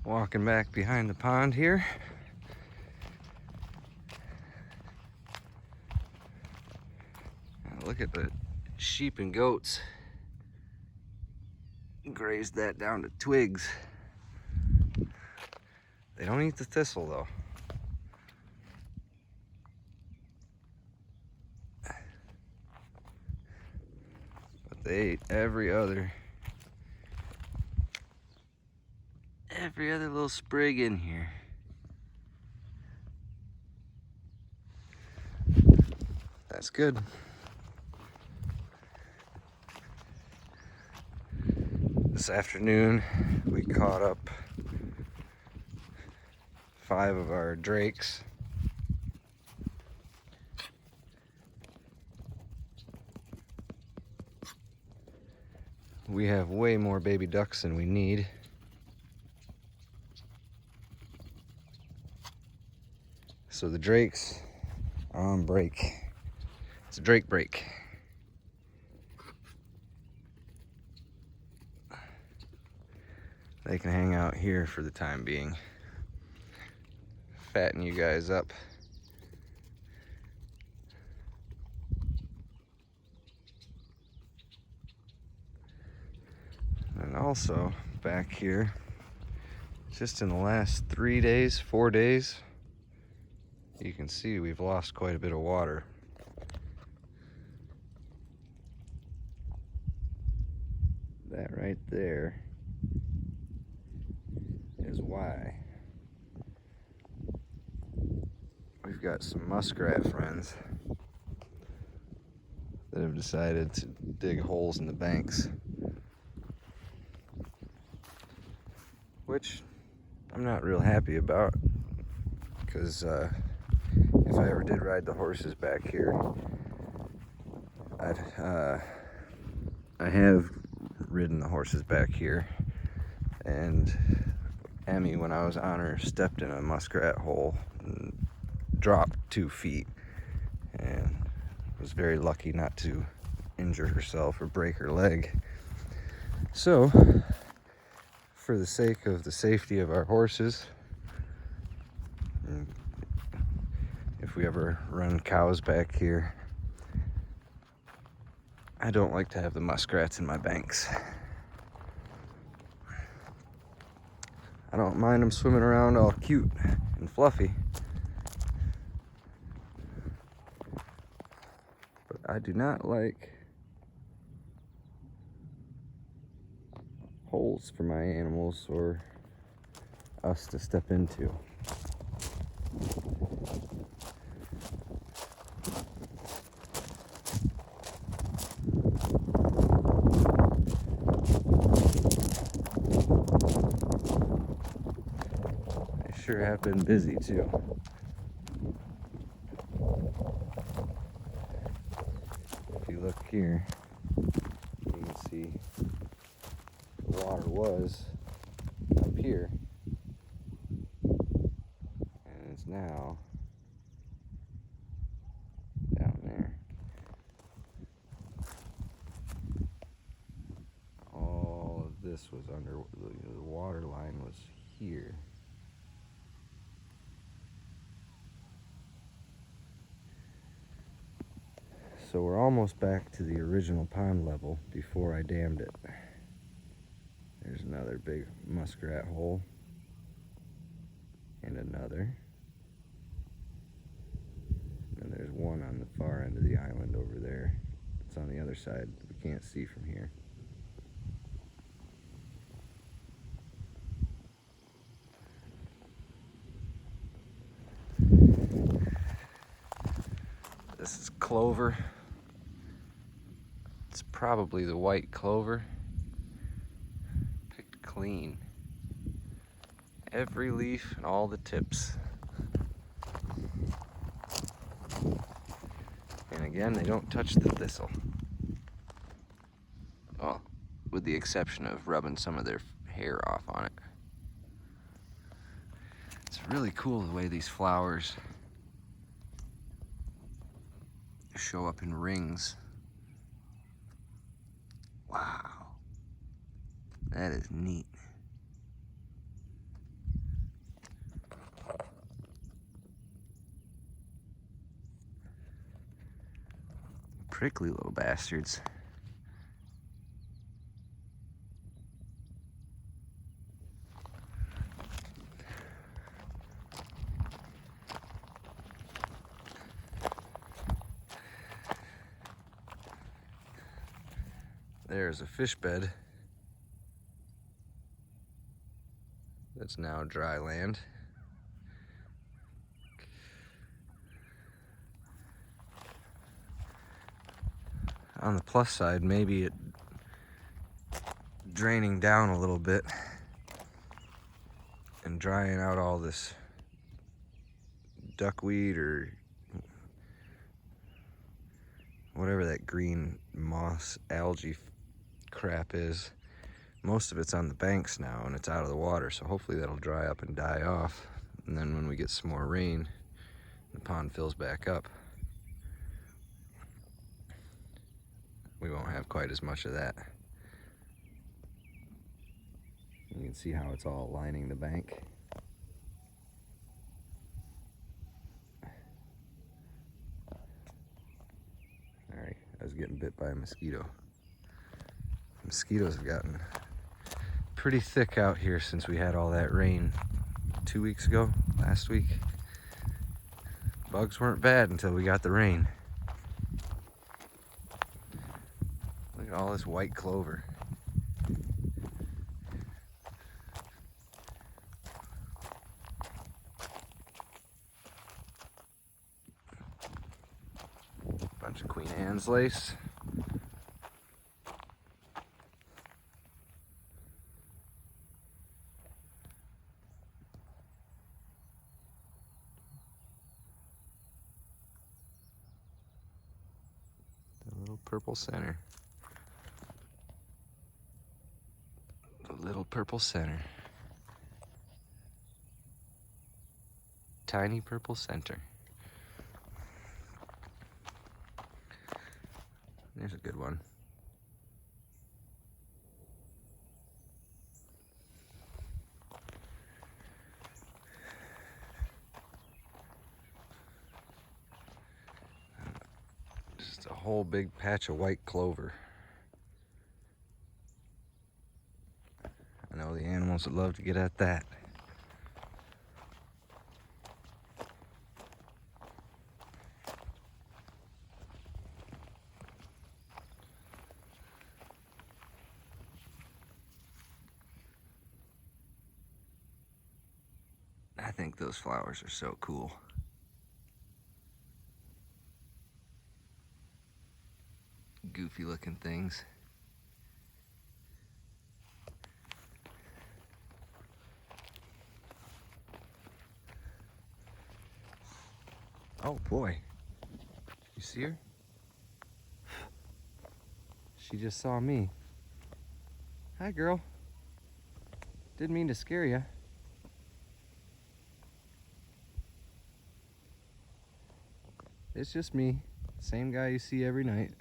Walking back behind the pond here. Look at the sheep and goats. Grazed that down to twigs. They don't eat the thistle though. But they ate every other little sprig in here. That's good. This afternoon we caught up 5 of our drakes. We have way more baby ducks than we need. So the drakes are on break. It's a drake break. They can hang out here for the time being. Fatten you guys up. And also back here, just in the last 3 days, 4 days, you can see we've lost quite a bit of water. That right there is why. We've got some muskrat friends that have decided to dig holes in the banks, which I'm not real happy about, because if I ever did ride the horses back here, I have ridden the horses back here, and Emmy, when I was on her, stepped in a muskrat hole and dropped 2 feet, and was very lucky not to injure herself or break her leg. So, for the sake of the safety of our horses, if we ever run cows back here, I don't like to have the muskrats in my banks. I don't mind them swimming around all cute and fluffy, but I do not like holes for my animals or us to step into. They sure have been busy too. If you look here, you can see the water was up here, and it's now down there. All of this was under, the water line was here. So we're almost back to the original pond level before I dammed it. There's another big muskrat hole. And another. And there's one on the far end of the island over there. It's on the other side. We can't see from here. This is clover. It's probably the white clover. Picked clean. Every leaf and all the tips. And again, they don't touch the thistle. Well, with the exception of rubbing some of their hair off on it. It's really cool the way these flowers show up in rings. Wow. That is neat. Prickly little bastards. There's a fish bed that's now dry land. On the plus side, maybe it draining down a little bit and drying out all this duckweed or whatever that green moss algae crap is. Most of it's on the banks now and it's out of the water, so hopefully that'll dry up and die off. And then when we get some more rain, the pond fills back up. We won't have quite as much of that. You can see how it's all lining the bank. Alright, I was getting bit by a mosquito. Mosquitoes have gotten pretty thick out here since we had all that rain 2 weeks ago, last week. Bugs weren't bad until we got the rain. Look at all this white clover. Bunch of Queen Anne's lace. The little purple center. The little purple center. Tiny purple center. There's a good one. Just a whole big patch of white clover. I know the animals would love to get at that. I think those flowers are so cool. Goofy looking things. Oh boy, you see her? She just saw me. Hi girl. Didn't mean to scare you. It's just me, same guy you see every night.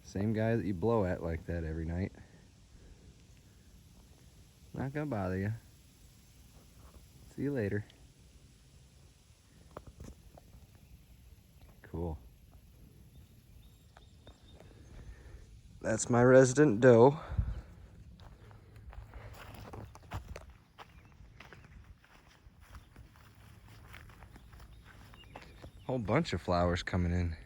Same guy that you blow at like that every night. Not gonna bother you. See you later. Cool. That's my resident doe. Whole bunch of flowers coming in.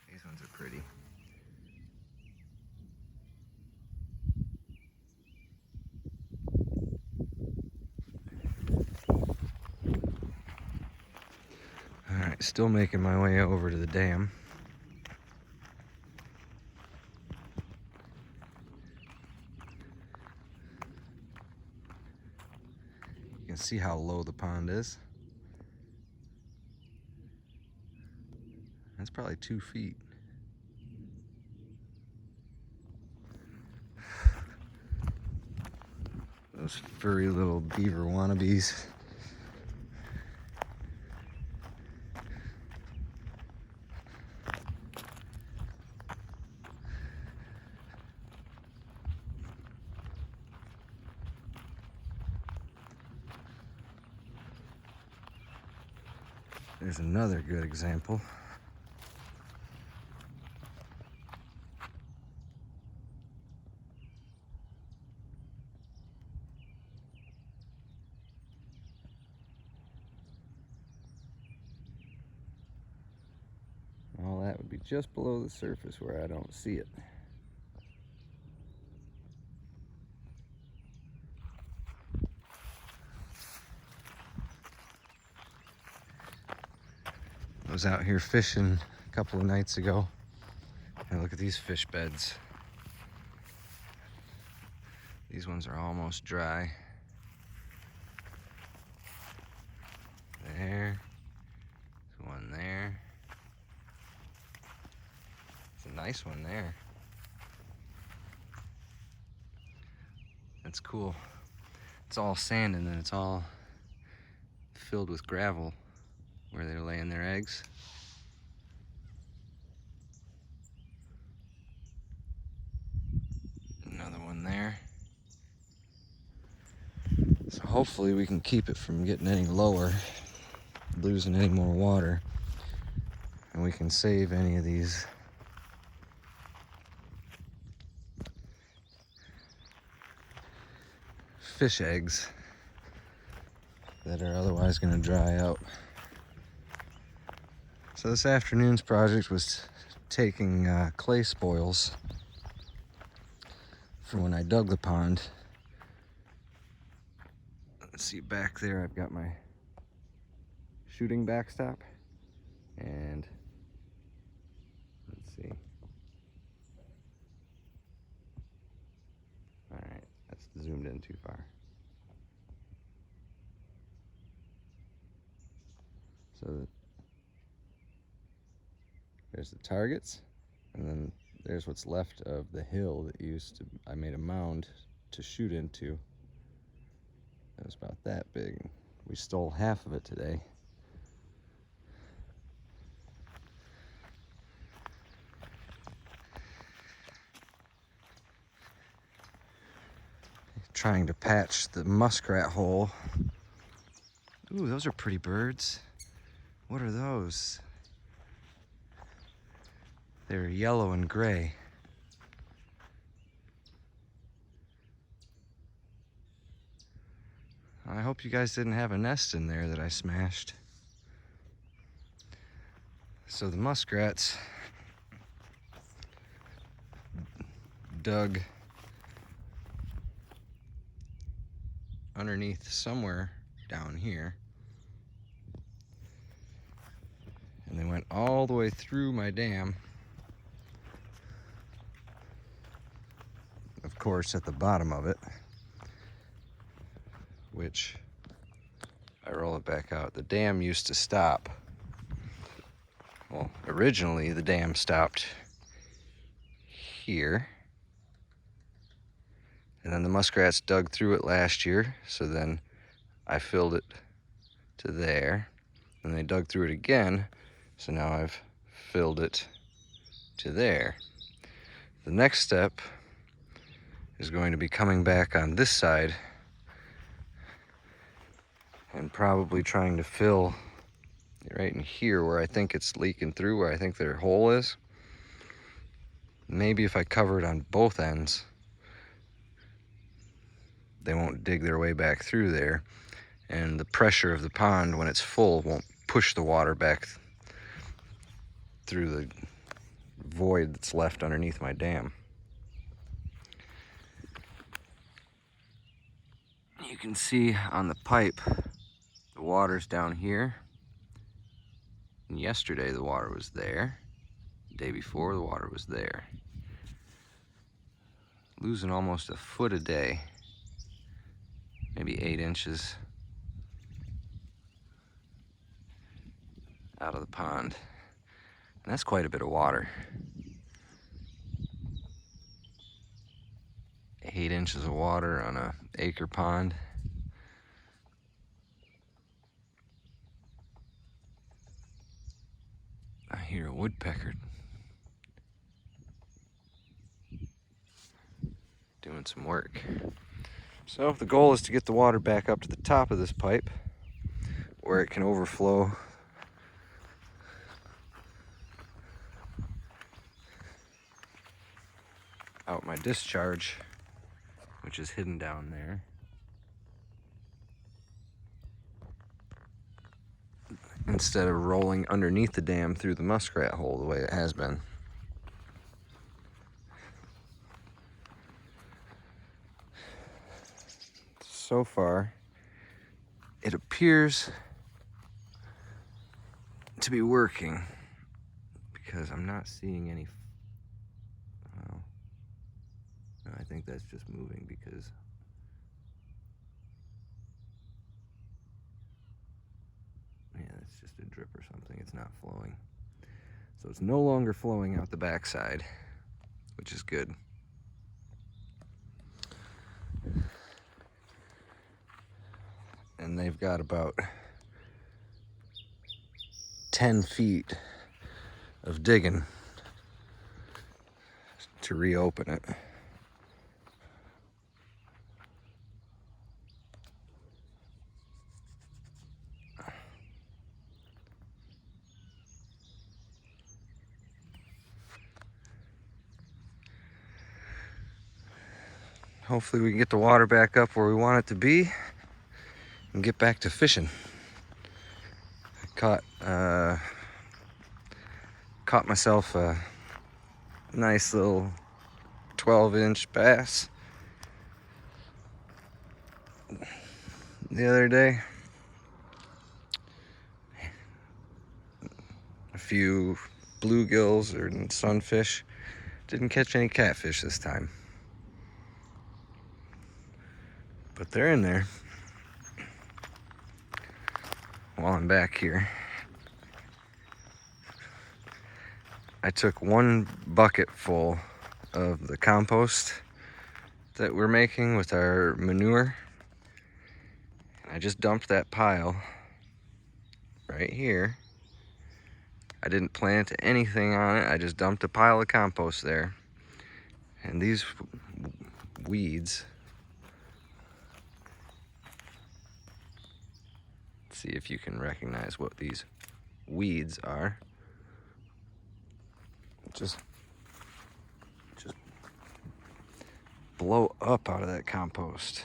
These ones are pretty. Alright, still making my way over to the dam. You can see how low the pond is. That's probably 2 feet. Those furry little beaver wannabes. There's another good example. All that would be just below the surface where I don't see it. I was out here fishing a couple of nights ago, and look at these fish beds. These ones are almost dry. There's one there. It's a nice one there. That's cool. It's all sand and then it's all filled with gravel where they're laying their eggs. Another one there. So hopefully we can keep it from getting any lower, losing any more water, and we can save any of these fish eggs that are otherwise going to dry out. So this afternoon's project was taking clay spoils from when I dug the pond. Let's see, back there I've got my shooting backstop, and let's see. All right, that's zoomed in too far. So there's the targets, and then there's what's left of the hill that I made a mound to shoot into. It was about that big. We stole half of it today. Trying to patch the muskrat hole. Ooh, those are pretty birds. What are those? They're yellow and gray. I hope you guys didn't have a nest in there that I smashed. So the muskrats dug underneath somewhere down here, and they went all the way through my dam. Of course, at the bottom of it, which I roll it back out. The dam used to stop. Well, originally the dam stopped here, and then the muskrats dug through it last year, so then I filled it to there, and they dug through it again, so now I've filled it to there. The next step is going to be coming back on this side and probably trying to fill right in here where I think it's leaking through, where I think their hole is. Maybe if I cover it on both ends, they won't dig their way back through there, and the pressure of the pond when it's full won't push the water back through the void that's left underneath my dam. You can see on the pipe, the water's down here. And yesterday the water was there. The day before the water was there. Losing almost a foot a day. Maybe 8 inches out of the pond. And that's quite a bit of water. 8 inches of water on an acre pond. I hear a woodpecker doing some work. So the goal is to get the water back up to the top of this pipe where it can overflow discharge, which is hidden down there. Instead of rolling underneath the dam through the muskrat hole the way it has been. So far, it appears to be working because I'm not seeing any. Well, no, I think that's just moving because yeah, it's just a drip or something. It's not flowing. So it's no longer flowing out the backside, which is good. And they've got about 10 feet of digging to reopen it. Hopefully we can get the water back up where we want it to be and get back to fishing. I caught myself a nice little 12-inch bass the other day. A few bluegills or sunfish. Didn't catch any catfish this time. But they're in there. While I'm back here, I took one bucket full of the compost that we're making with our manure. I just dumped that pile right here. I didn't plant anything on it. I just dumped a pile of compost there. And these weeds, let's see if you can recognize what these weeds are. Just blow up out of that compost.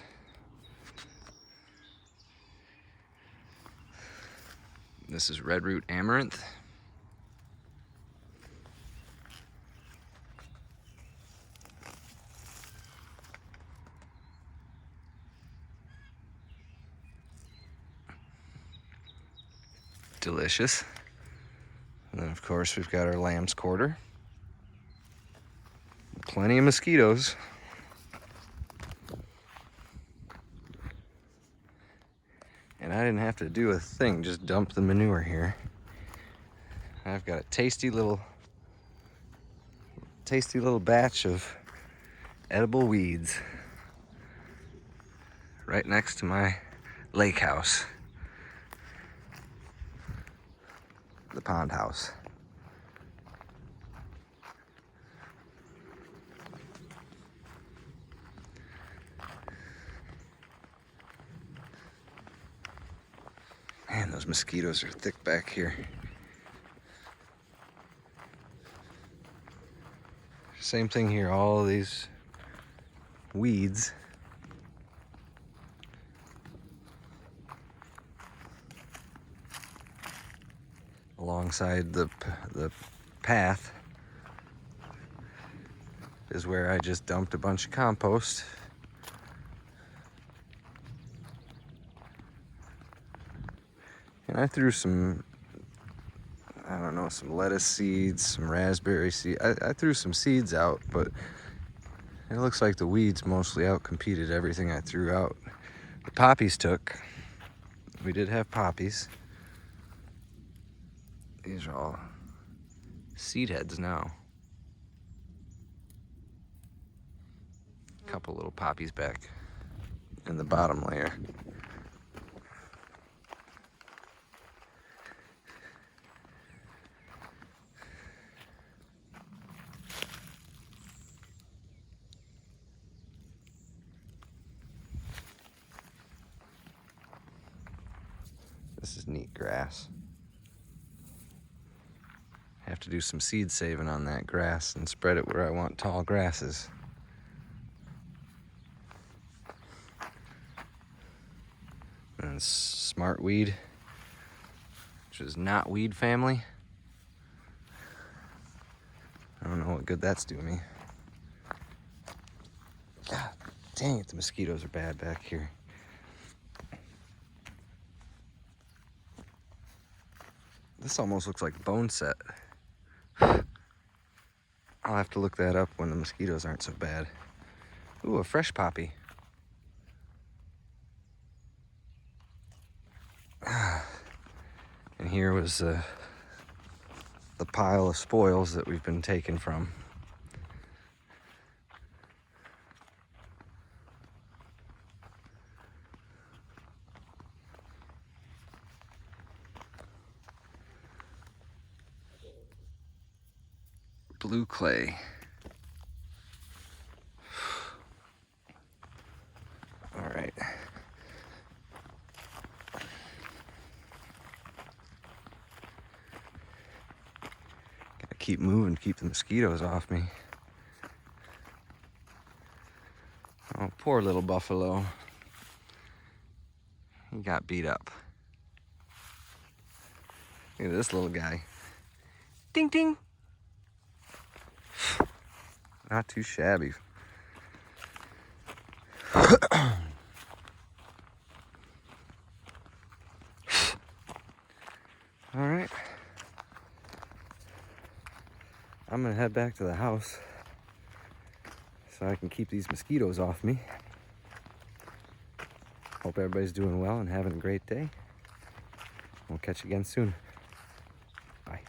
This is red root amaranth. Delicious. And then of course we've got our lamb's quarter. Plenty of mosquitoes. And I didn't have to do a thing, just dump the manure here. I've got a tasty little batch of edible weeds right next to my lake house, the pond house. Man, those mosquitoes are thick back here. Same thing here, all of these weeds. Alongside the path is where I just dumped a bunch of compost. And I threw some, I don't know, some lettuce seeds, some raspberry seeds. I threw some seeds out, but it looks like the weeds mostly outcompeted everything I threw out. The poppies took. We did have poppies. These are all seed heads now. A couple little poppies back in the bottom layer. This is neat grass. Have to do some seed saving on that grass and spread it where I want tall grasses. and smartweed, which is not weed family. I don't know what good that's doing me. God dang it, the mosquitoes are bad back here. This almost looks like bone set. I'll have to look that up when the mosquitoes aren't so bad. Ooh, a fresh poppy. And here was the pile of spoils that we've been taken from. Blue clay. All right. Gotta keep moving, keep the mosquitoes off me. Oh, poor little buffalo. He got beat up. Look at this little guy. Ding, ding. Not too shabby. All right. I'm gonna head back to the house so I can keep these mosquitoes off me. Hope everybody's doing well and having a great day. We'll catch you again soon. Bye.